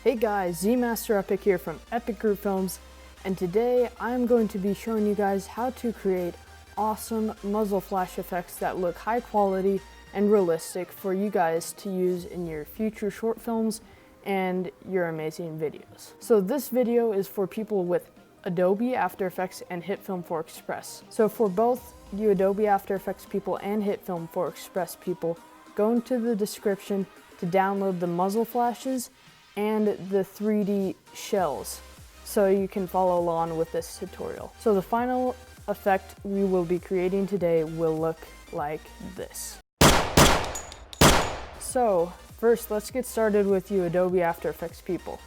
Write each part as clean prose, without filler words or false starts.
Hey guys, ZMasterEPIC here from Epic Group Films, and today I'm going to be showing you guys how to create awesome muzzle flash effects that look high quality and realistic for you guys to use in your future short films and your amazing videos. So this video is for people with Adobe After Effects and Hitfilm for Express. So for both you Adobe After Effects people and Hitfilm for Express people, go into the description to download the muzzle flashes and the 3D shells so you can follow along with this tutorial. So the final effect we will be creating today will look like this. So first, let's get started with you Adobe After Effects people.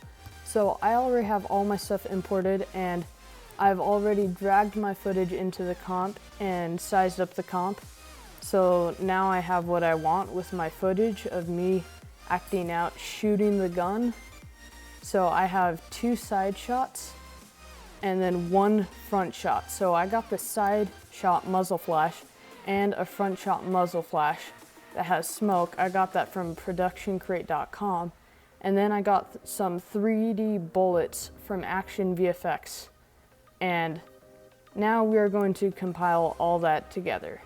So I already have all my stuff imported, and I've already dragged my footage into the comp and sized up the comp. So now I have what I want with my footage of me acting out shooting the gun. So I have 2 side shots and then 1 front shot. So I got the side shot muzzle flash and a front shot muzzle flash that has smoke. I got that from productioncrate.com. And then I got some 3D bullets from Action VFX. And now we are going to compile all that together.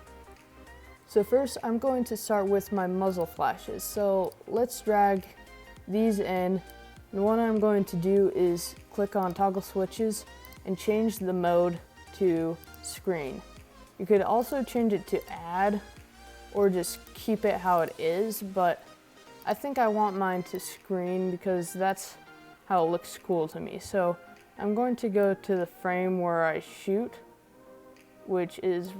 So first I'm going to start with my muzzle flashes. So let's drag these in. And what I'm going to do is click on toggle switches and change the mode to screen. You could also change it to add or just keep it how it is, but I think I want mine to screen because that's how it looks cool to me. So I'm going to go to the frame where I shoot, which is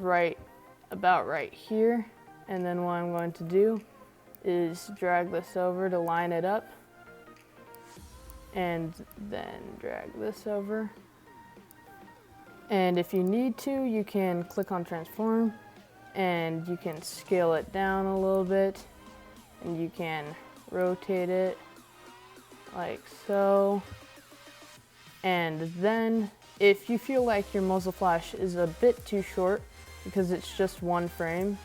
about right here. And then what I'm going to do is drag this over to line it up, and then drag this over. And if you need to, you can click on transform and you can scale it down a little bit, and you can rotate it like so. And then if you feel like your muzzle flash is a bit too short because it's just 1 frame,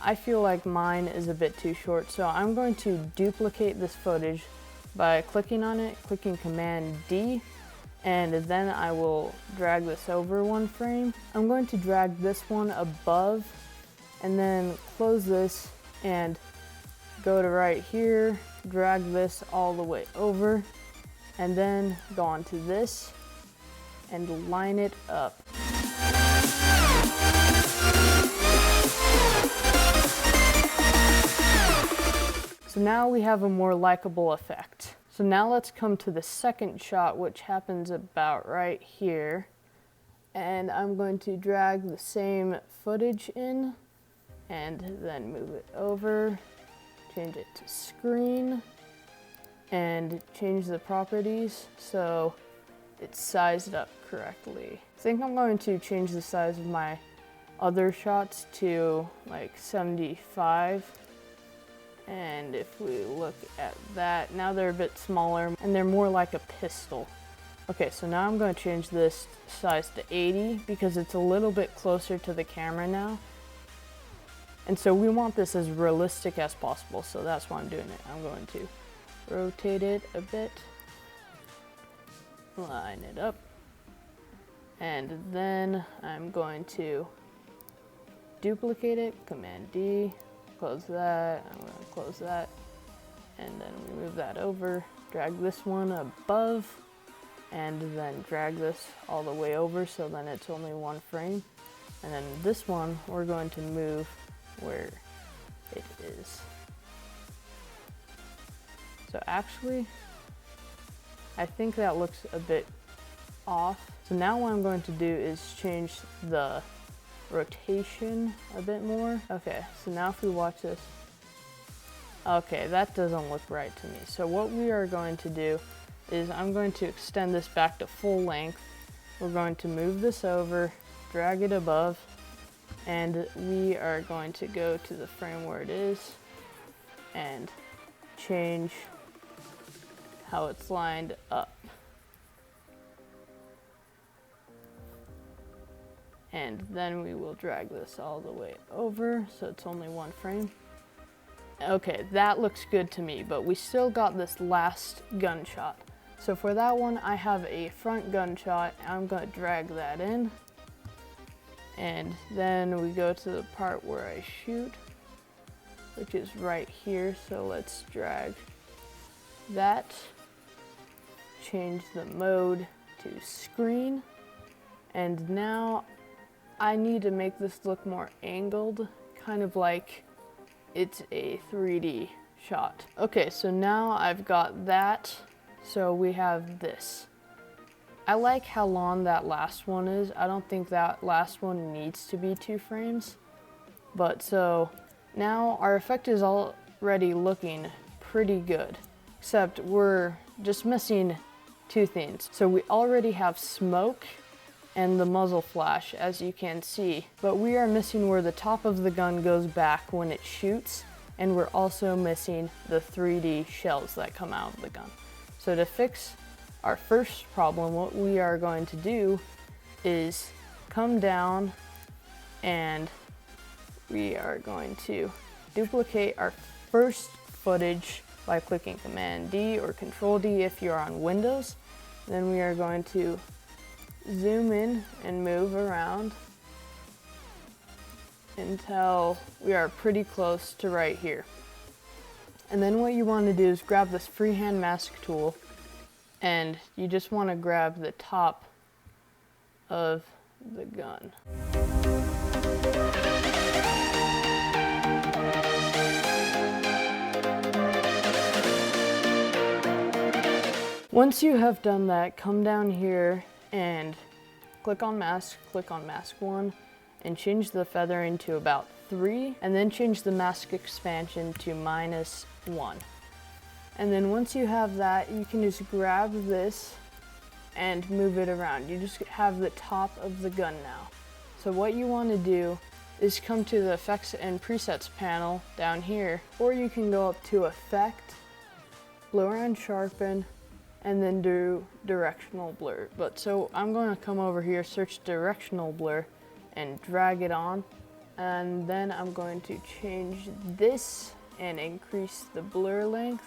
I feel like mine is a bit too short, so I'm going to duplicate this footage by clicking on it, clicking Command D, and then I will drag this over 1 frame. I'm going to drag this one above and then close this and go to right here, drag this all the way over, and then go on to this and line it up. So now we have a more likable effect. So now let's come to the second shot, which happens about right here. And I'm going to drag the same footage in and then move it over, change it to screen, and change the properties so it's sized up correctly. I think I'm going to change the size of my other shots to like 75. And if we look at that, now they're a bit smaller and they're more like a pistol. Okay, so now I'm going to change this size to 80 because it's a little bit closer to the camera now. And so we want this as realistic as possible, so that's why I'm doing it. I'm going to rotate it a bit, line it up, and then I'm going to duplicate it, Command D, close that, I'm going to close that, and then we move that over, drag this one above, and then drag this all the way over so then it's only 1 frame. And then this one we're going to move where it is. So actually, I think that looks a bit off. So now what I'm going to do is change the rotation a bit more. Okay, so now if we watch this, okay, that doesn't look right to me. So what we are going to do is I'm going to extend this back to full length. We're going to move this over, drag it above, and we are going to go to the frame where it is and change how it's lined up. And then we will drag this all the way over so it's only 1 frame. Okay, that looks good to me, but we still got this last gunshot. So for that one, I have a front gunshot. I'm gonna drag that in. And then we go to the part where I shoot, which is right here. So let's drag that, change the mode to screen. And now I need to make this look more angled, kind of like it's a 3D shot. Okay, so now I've got that. So we have this. I like how long that last one is. I don't think that last one needs to be 2 frames. But so now our effect is already looking pretty good, except we're just missing 2 things. So we already have smoke and the muzzle flash, as you can see, but we are missing where the top of the gun goes back when it shoots, and we're also missing the 3D shells that come out of the gun. So to fix our first problem, what we are going to do is come down and we are going to duplicate our first footage by clicking Command D or Control D if you're on Windows. Then we are going to zoom in and move around until we are pretty close to right here. And then what you want to do is grab this freehand mask tool, and you just want to grab the top of the gun. Once you have done that, come down here and click on mask 1, and change the feathering to about 3, and then change the mask expansion to -1. And then once you have that, you can just grab this and move it around. You just have the top of the gun now. So what you want to do is come to the Effects and Presets panel down here, or you can go up to Effect, Blur and Sharpen, and then do Directional Blur. But so I'm going to come over here, search Directional Blur, and drag it on. And then I'm going to change this and increase the blur length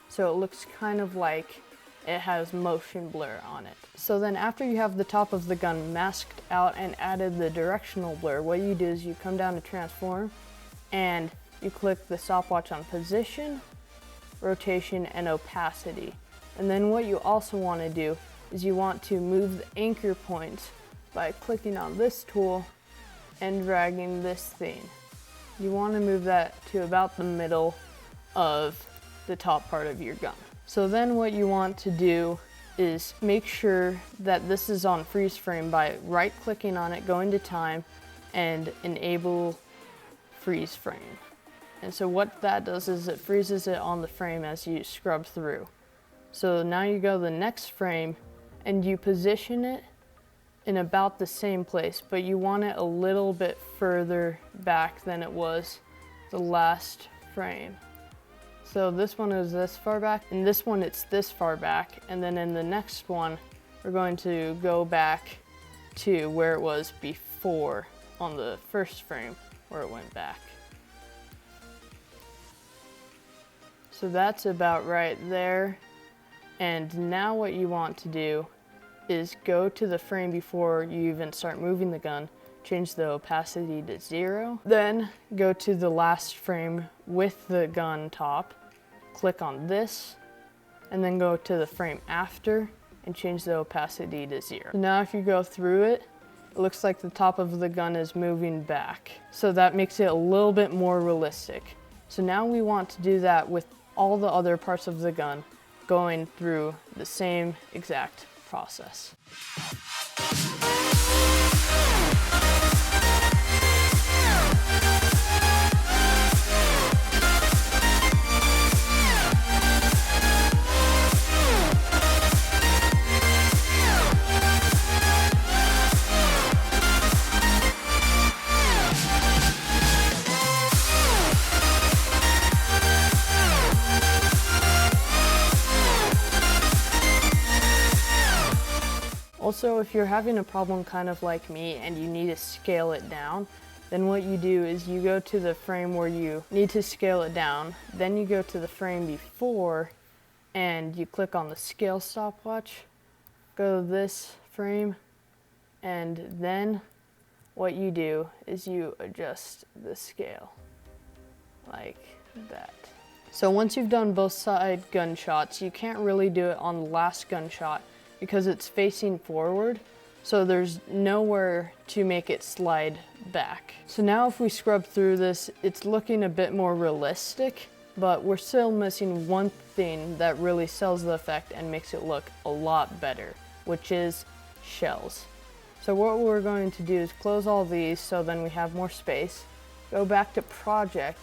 so it looks kind of like it has motion blur on it. So then after you have the top of the gun masked out and added the directional blur, what you do is you come down to Transform and you click the stopwatch on Position, Rotation, and Opacity. And then what you also want to do is you want to move the anchor points by clicking on this tool and dragging this thing. You want to move that to about the middle of the top part of your gun. So then what you want to do is make sure that this is on freeze frame by right clicking on it, going to time, and enable freeze frame. And so what that does is it freezes it on the frame as you scrub through. So now you go to the next frame and you position it in about the same place, but you want it a little bit further back than it was the last frame. So this one is this far back, and this one it's this far back, and then in the next one we're going to go back to where it was before on the first frame where it went back. So that's about right there. And now what you want to do is go to the frame before you even start moving the gun, change the opacity to 0, then go to the last frame with the gun top, click on this, and then go to the frame after and change the opacity to 0. Now if you go through it, it looks like the top of the gun is moving back. So that makes it a little bit more realistic. So now we want to do that with all the other parts of the gun, going through the same exact process. Also, if you're having a problem kind of like me and you need to scale it down, then what you do is you go to the frame where you need to scale it down, then you go to the frame before and you click on the scale stopwatch, go to this frame, and then what you do is you adjust the scale like that. So once you've done both side gunshots, you can't really do it on the last gunshot because it's facing forward, so there's nowhere to make it slide back. So now if we scrub through this, it's looking a bit more realistic, but we're still missing one thing that really sells the effect and makes it look a lot better, which is shells. So what we're going to do is close all these so then we have more space, go back to project,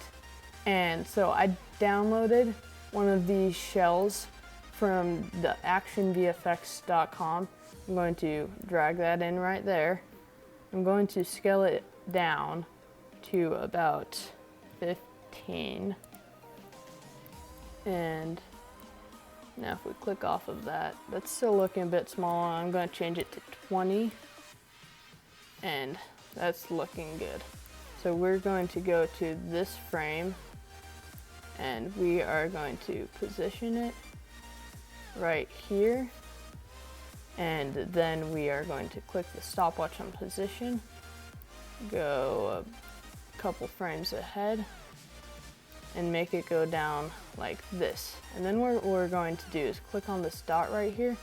and so I downloaded one of these shells from the actionvfx.com. I'm going to drag that in right there. I'm going to scale it down to about 15. And now if we click off of that, that's still looking a bit small. I'm going to change it to 20. And that's looking good. So we're going to go to this frame and we are going to position it right here, and then we are going to click the stopwatch on position, go a couple frames ahead and make it go down like this. And then what we're going to do is click on this dot right here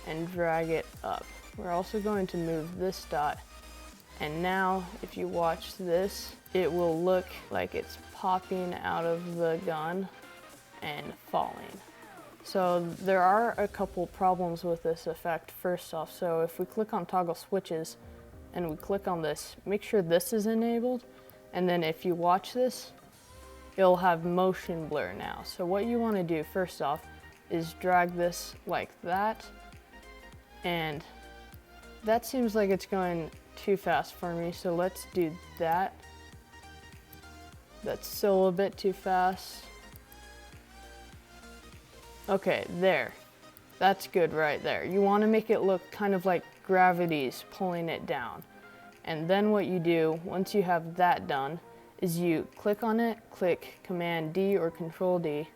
and drag it up. We're also going to move this dot, and now if you watch this, it will look like it's popping out of the gun and falling. So there are a couple problems with this effect. First off, so if we click on toggle switches and we click on this, make sure this is enabled, and then if you watch this, it'll have motion blur now. So what you want to do first off is drag this like that, and that seems like it's going too fast for me, so let's do that. That's still a bit too fast. Okay, there. That's good right there. You want to make it look kind of like gravity's pulling it down. And then what you do, once you have that done, is you click on it, click Command D or Control D,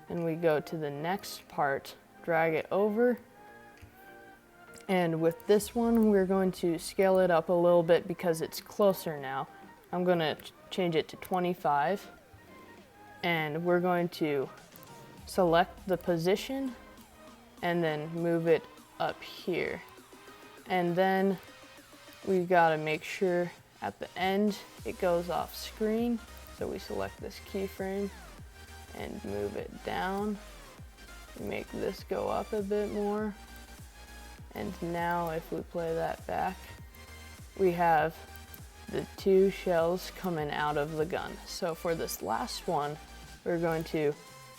and we go to the next part, drag it over. And with this one, we're going to scale it up a little bit because it's closer now. I'm going to change it to 25, and we're going to select the position and then move it up here. And then we gotta make sure at the end it goes off screen. So we select this keyframe and move it down. Make this go up a bit more. And now if we play that back, we have the two shells coming out of the gun. So for this last one, we're going to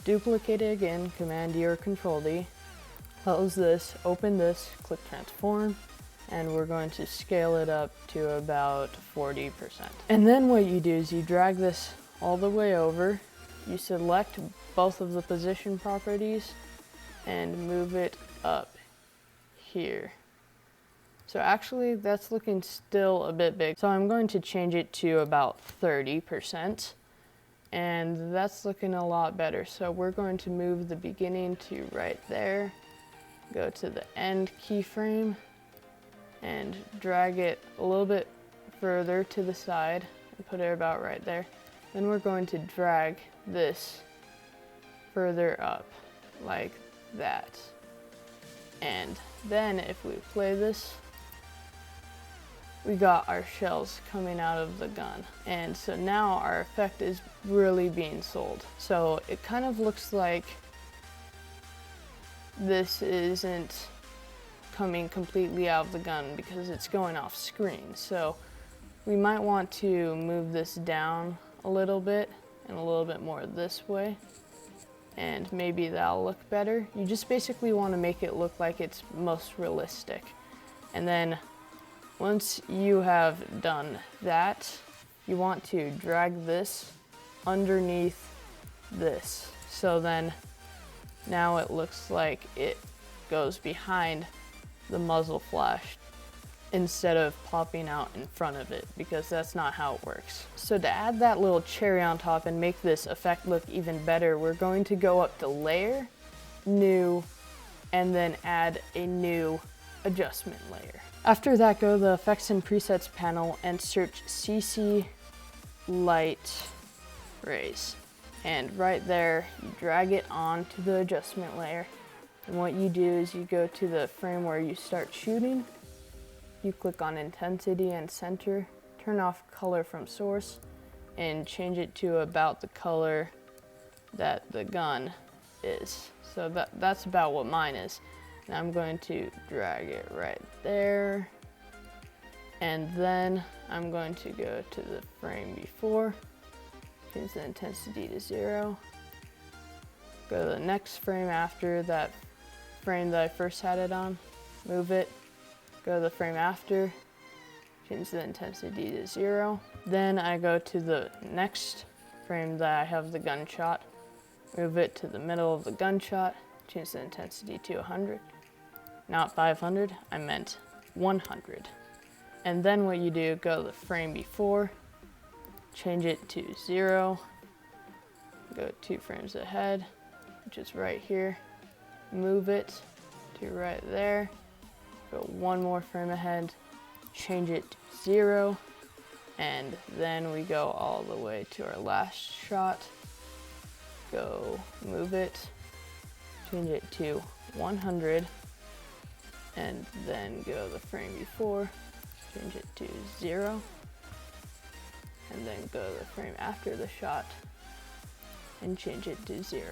duplicate it again, Command D or Control D, close this, open this, click transform, and we're going to scale it up to about 40%. And then what you do is you drag this all the way over, you select both of the position properties and move it up here. So actually that's looking still a bit big. So I'm going to change it to about 30%. And that's looking a lot better. So we're going to move the beginning to right there, go to the end keyframe and drag it a little bit further to the side and put it about right there. Then we're going to drag this further up like that. And then if we play this, we got our shells coming out of the gun. And so now our effect is really being sold. So it kind of looks like this isn't coming completely out of the gun because it's going off screen. So we might want to move this down a little bit and a little bit more this way, and maybe that'll look better. You just basically want to make it look like it's most realistic. And then once you have done that, you want to drag this underneath this. So then now it looks like it goes behind the muzzle flash instead of popping out in front of it, because that's not how it works. So to add that little cherry on top and make this effect look even better, we're going to go up to Layer, New, and then add a new adjustment layer. After that, go to the Effects and Presets panel and search CC Light Rays. And right there, you drag it onto the adjustment layer. And what you do is you go to the frame where you start shooting, you click on Intensity and Center, turn off Color from Source, and change it to about the color that the gun is. So that's about what mine is. And I'm going to drag it right there. And then I'm going to go to the frame before, change the intensity to 0. Go to the next frame after that frame that I first had it on, move it. Go to the frame after, change the intensity to 0. Then I go to the next frame that I have the gunshot, move it to the middle of the gunshot, change the intensity to 100. Not 500, I meant 100. And then what you do, go to the frame before, change it to 0, go 2 frames ahead, which is right here, move it to right there, go 1 more frame ahead, change it to 0, and then we go all the way to our last shot, go move it, change it to 100, and then go the frame before, change it to 0, and then go to the frame after the shot and change it to 0.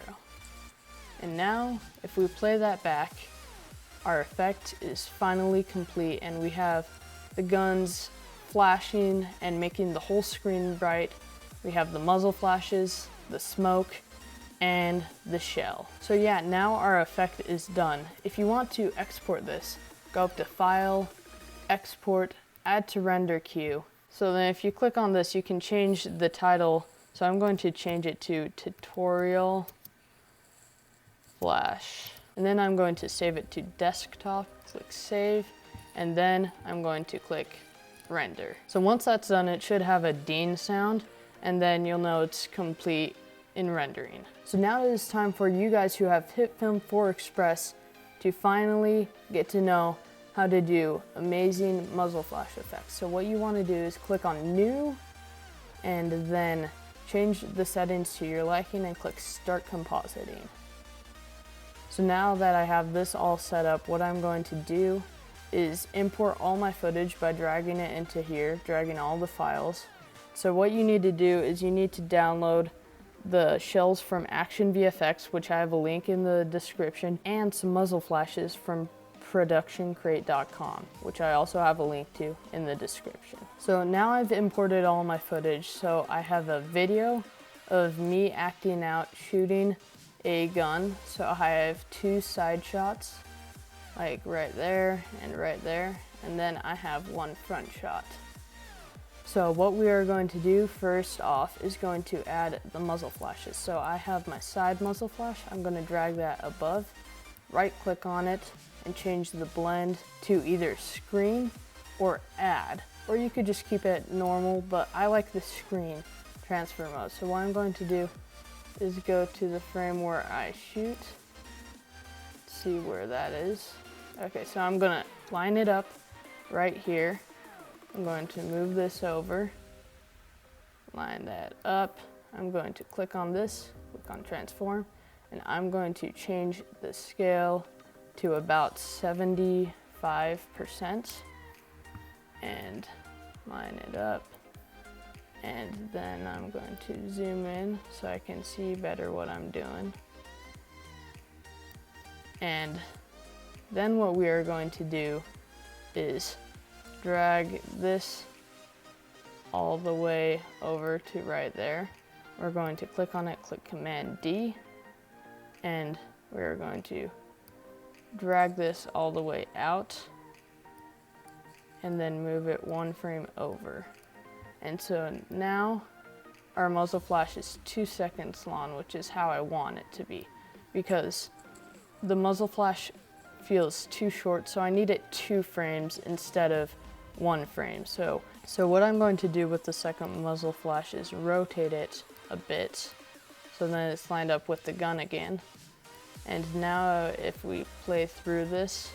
And now, if we play that back, our effect is finally complete and we have the guns flashing and making the whole screen bright. We have the muzzle flashes, the smoke, and the shell. So yeah, now our effect is done. If you want to export this, go up to File, Export, Add to Render Queue. So then if you click on this, you can change the title. So I'm going to change it to Tutorial Flash. And then I'm going to save it to Desktop, click Save, and then I'm going to click Render. So once that's done, it should have a ding sound, and then you'll know it's complete in rendering. So now it is time for you guys who have Hitfilm for Express to finally get to know how to do amazing muzzle flash effects. So what you want to do is click on New and then change the settings to your liking and click Start Compositing. So now that I have this all set up, what I'm going to do is import all my footage by dragging it into here, dragging all the files. So what you need to do is you need to download the shells from Action VFX, which I have a link in the description, and some muzzle flashes from productioncrate.com, which I also have a link to in the description. So now I've imported all my footage. So I have a video of me acting out shooting a gun. So I have 2 side shots, like right there, and then I have 1 front shot. So what we are going to do first off is going to add the muzzle flashes. So I have my side muzzle flash. I'm going to drag that above, right click on it, and change the blend to either screen or add. Or you could just keep it normal, but I like the screen transfer mode. So what I'm going to do is go to the frame where I shoot, see where that is. Okay, so I'm gonna line it up right here. I'm going to move this over, line that up. I'm going to click on this, click on transform, and I'm going to change the scale to about 75% and line it up. And then I'm going to zoom in so I can see better what I'm doing. And then what we are going to do is drag this all the way over to right there. We're going to click on it, click Command D, and we're going to drag this all the way out and then move it 1 frame over. And so now our muzzle flash is 2 seconds long, which is how I want it to be, because the muzzle flash feels too short, so I need it 2 frames instead of 1 frame. So what I'm going to do with the second muzzle flash is rotate it a bit so then it's lined up with the gun again. And now if we play through this,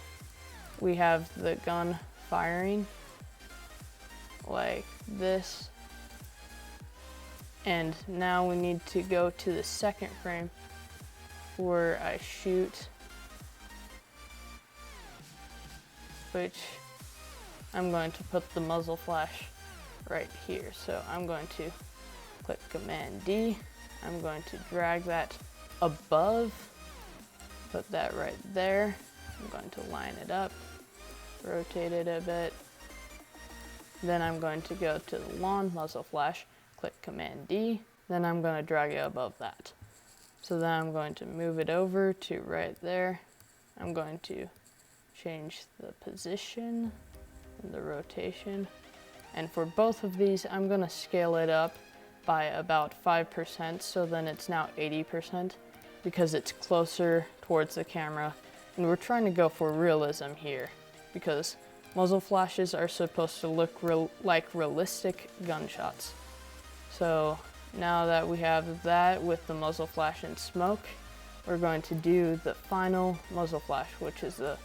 we have the gun firing like this. And now we need to go to the second frame where I shoot, which I'm going to put the muzzle flash right here. So I'm going to click Command D. I'm going to drag that above, put that right there. I'm going to line it up, rotate it a bit. Then I'm going to go to the lawn muzzle flash, click Command D. Then I'm going to drag it above that. So then I'm going to move it over to right there. I'm going to change the position and the rotation. And for both of these, I'm going to scale it up by about 5%, so then it's now 80% because it's closer towards the camera. And we're trying to go for realism here because muzzle flashes are supposed to look like realistic gunshots. So now that we have that with the muzzle flash and smoke, we're going to do the final muzzle flash, which is the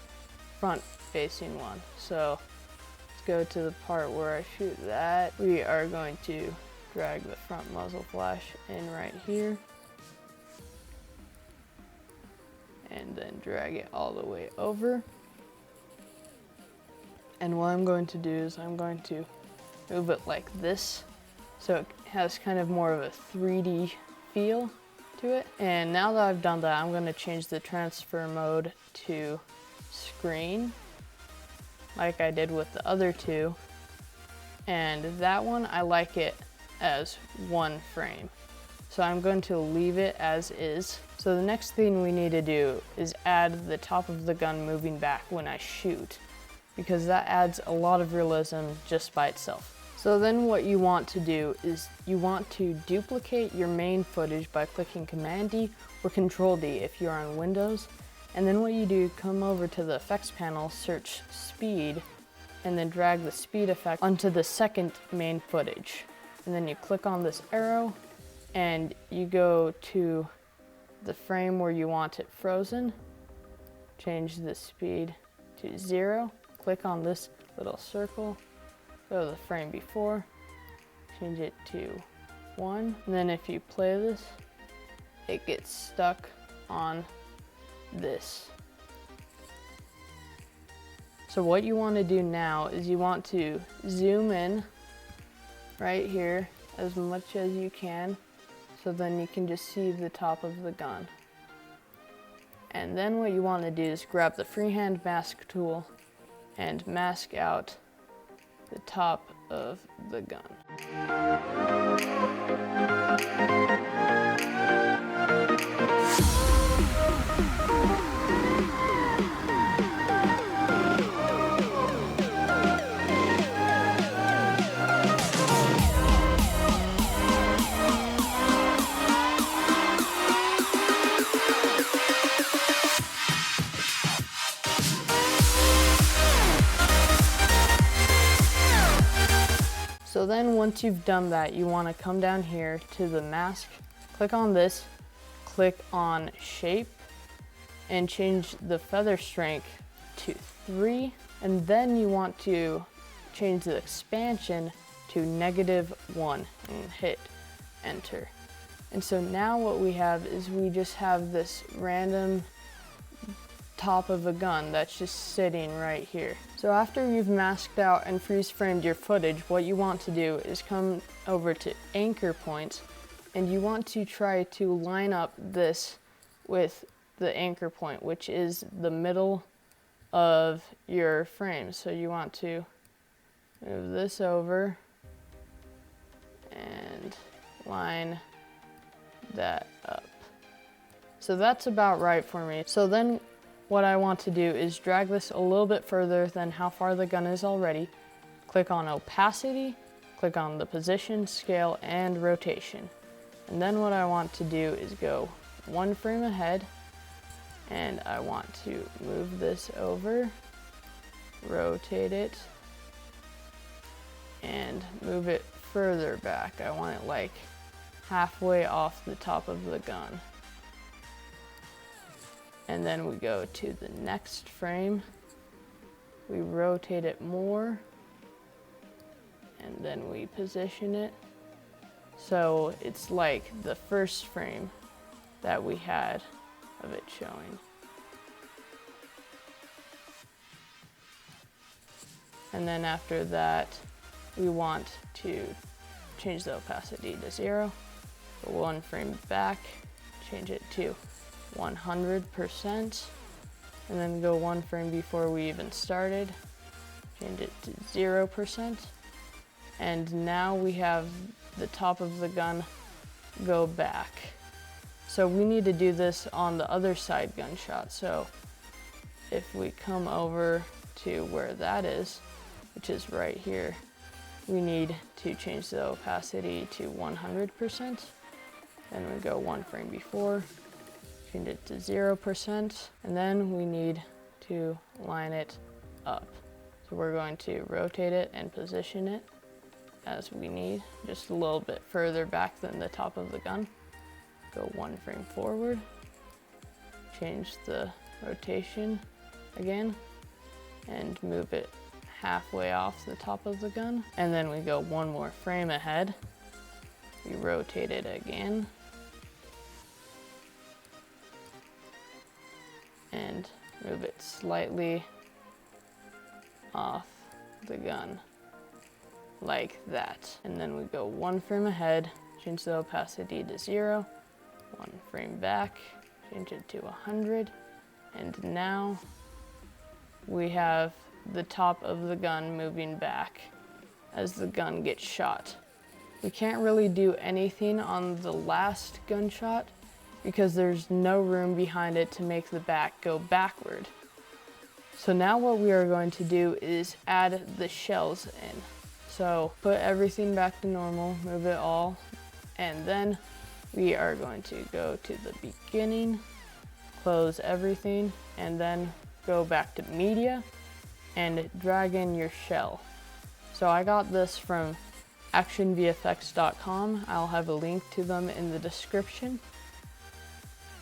front facing one. So let's go to the part where I shoot that. We are going to drag the front muzzle flash in right here and then drag it all the way over. And what I'm going to do is I'm going to move it like this so it has kind of more of a 3D feel to it. And now that I've done that, I'm going to change the transfer mode to screen like I did with the other two. And that one, I like it as 1 frame. So I'm going to leave it as is. So the next thing we need to do is add the top of the gun moving back when I shoot, because that adds a lot of realism just by itself. So then what you want to do is you want to duplicate your main footage by clicking Command D or Control D if you're on Windows. And then what you do, come over to the effects panel, search speed, and then drag the speed effect onto the second main footage. And then you click on this arrow and you go to the frame where you want it frozen, change the speed to 0, click on this little circle, go to the frame before, change it to 1, and then if you play this, it gets stuck on this. So what you want to do now is you want to zoom in right here as much as you can, so then you can just see the top of the gun. And then what you want to do is grab the freehand mask tool and mask out the top of the gun. So then once you've done that, you want to come down here to the mask, click on this, click on shape, and change the feather strength to 3. And then you want to change the expansion to -1 and hit enter. And so now what we have is we just have this random top of a gun that's just sitting right here. So after you've masked out and freeze framed your footage, what you want to do is come over to anchor points, and you want to try to line up this with the anchor point, which is the middle of your frame. So you want to move this over and line that up. So that's about right for me. So then what I want to do is drag this a little bit further than how far the gun is already. Click on opacity, click on the position, scale, and rotation. And then what I want to do is go 1 frame ahead, and I want to move this over, rotate it, and move it further back. I want it like halfway off the top of the gun. And then we go to the next frame. We rotate it more, and then we position it so it's like the first frame that we had of it showing. And then after that, we want to change the opacity to 0. Go 1 frame back, change it to 100%, and then go 1 frame before we even started, change it to 0%. And now we have the top of the gun go back. So we need to do this on the other side gunshot. So if we come over to where that is, which is right here, we need to change the opacity to 100%. Then we go 1 frame before, change it to 0%, and then we need to line it up. So we're going to rotate it and position it as we need, just a little bit further back than the top of the gun. Go 1 frame forward, change the rotation again, and move it halfway off the top of the gun. And then we go 1 more frame ahead. We rotate it again, and move it slightly off the gun, like that. And then we go 1 frame ahead, change the opacity to 0, 1 frame back, change it to 100, and now we have the top of the gun moving back as the gun gets shot. We can't really do anything on the last gunshot because there's no room behind it to make the back go backward. So now what we are going to do is add the shells in. So put everything back to normal, move it all, and then we are going to go to the beginning, close everything, and then go back to media and drag in your shell. So I got this from actionvfx.com. I'll have a link to them in the description.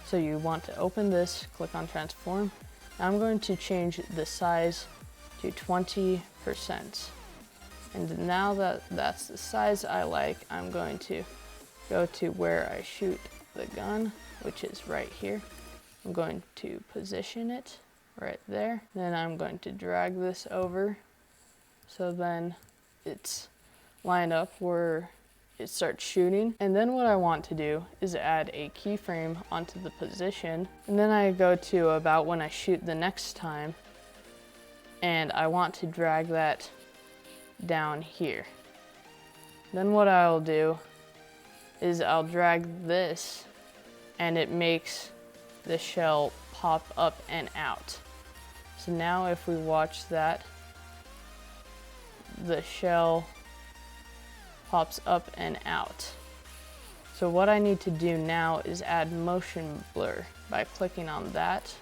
So you want to open this, click on transform. I'm going to change the size to 20%. And now that that's the size I like, I'm going to go to where I shoot the gun, which is right here. I'm going to position it right there. Then I'm going to drag this over so then it's lined up where it starts shooting. And then what I want to do is add a keyframe onto the position. And then I go to about when I shoot the next time, and I want to drag that down here. Then what I'll do is I'll drag this, and it makes the shell pop up and out. So now if we watch that, the shell pops up and out. So what I need to do now is add motion blur by clicking on that.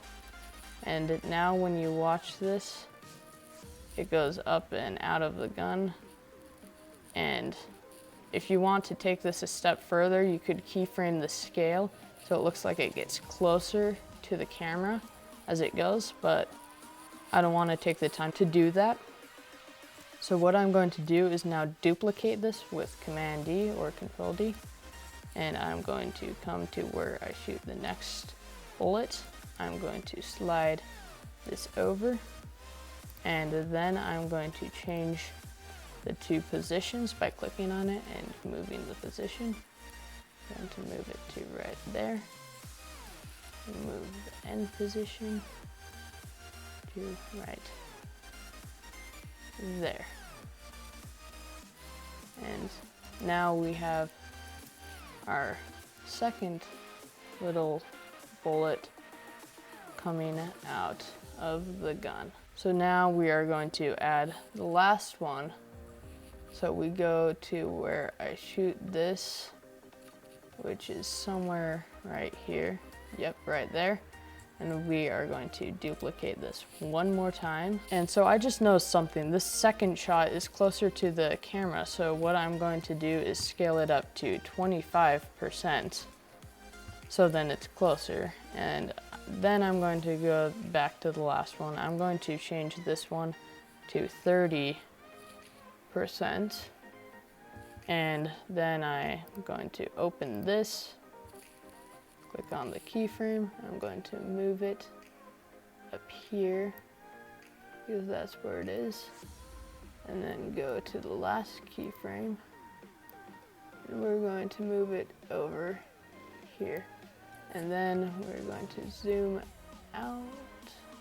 And now when you watch this, it goes up and out of the gun. And if you want to take this a step further, you could keyframe the scale so it looks like it gets closer to the camera as it goes, but I don't want to take the time to do that. So what I'm going to do is now duplicate this with Command D or Control D, and I'm going to come to where I shoot the next bullet. I'm going to slide this over, and then I'm going to change the 2 positions by clicking on it and moving the position. I'm going to move it to right there. Move the end position to right there. And now we have our second little bullet coming out of the gun. So now we are going to add the last one. So we go to where I shoot this, which is somewhere right here. Yep, right there. And we are going to duplicate this one more time. And so I just noticed something. This second shot is closer to the camera. So what I'm going to do is scale it up to 25%. So then it's closer. And then I'm going to go back to the last one. I'm going to change this one to 30%. And then I'm going to open this. Click on the keyframe. I'm going to move it up here because that's where it is. And then go to the last keyframe. And we're going to move it over here. And then we're going to zoom out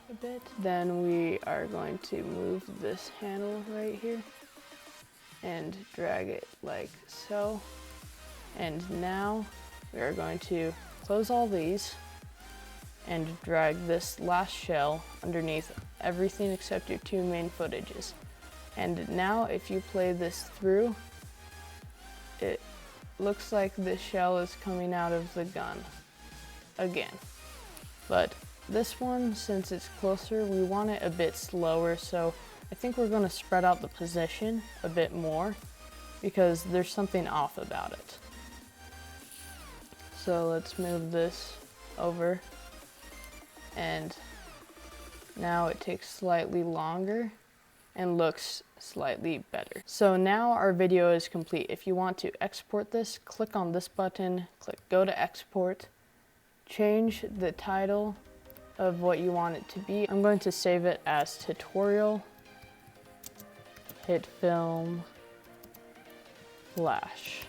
a bit. Then we are going to move this handle right here and drag it like so. And now we are going to close all these and drag this last shell underneath everything except your two main footages. And now if you play this through, it looks like the shell is coming out of the gun again. But this one, since it's closer, we want it a bit slower, so I think we're going to spread out the position a bit more because there's something off about it. So let's move this over, and now it takes slightly longer and looks slightly better. So now our video is complete. If you want to export this, click on this button, click go to export, change the title of what you want it to be. I'm going to save it as tutorial Hitfilm Flash,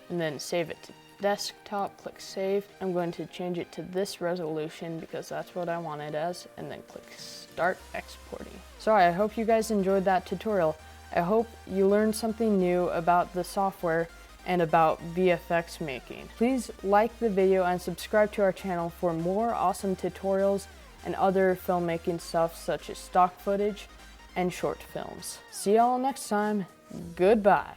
and then save it to desktop, click save. I'm going to change it to this resolution because that's what I want it as, and then click start exporting. So I hope you guys enjoyed that tutorial. I hope you learned something new about the software and about VFX making. Please like the video and subscribe to our channel for more awesome tutorials and other filmmaking stuff such as stock footage and short films. See y'all next time. Goodbye.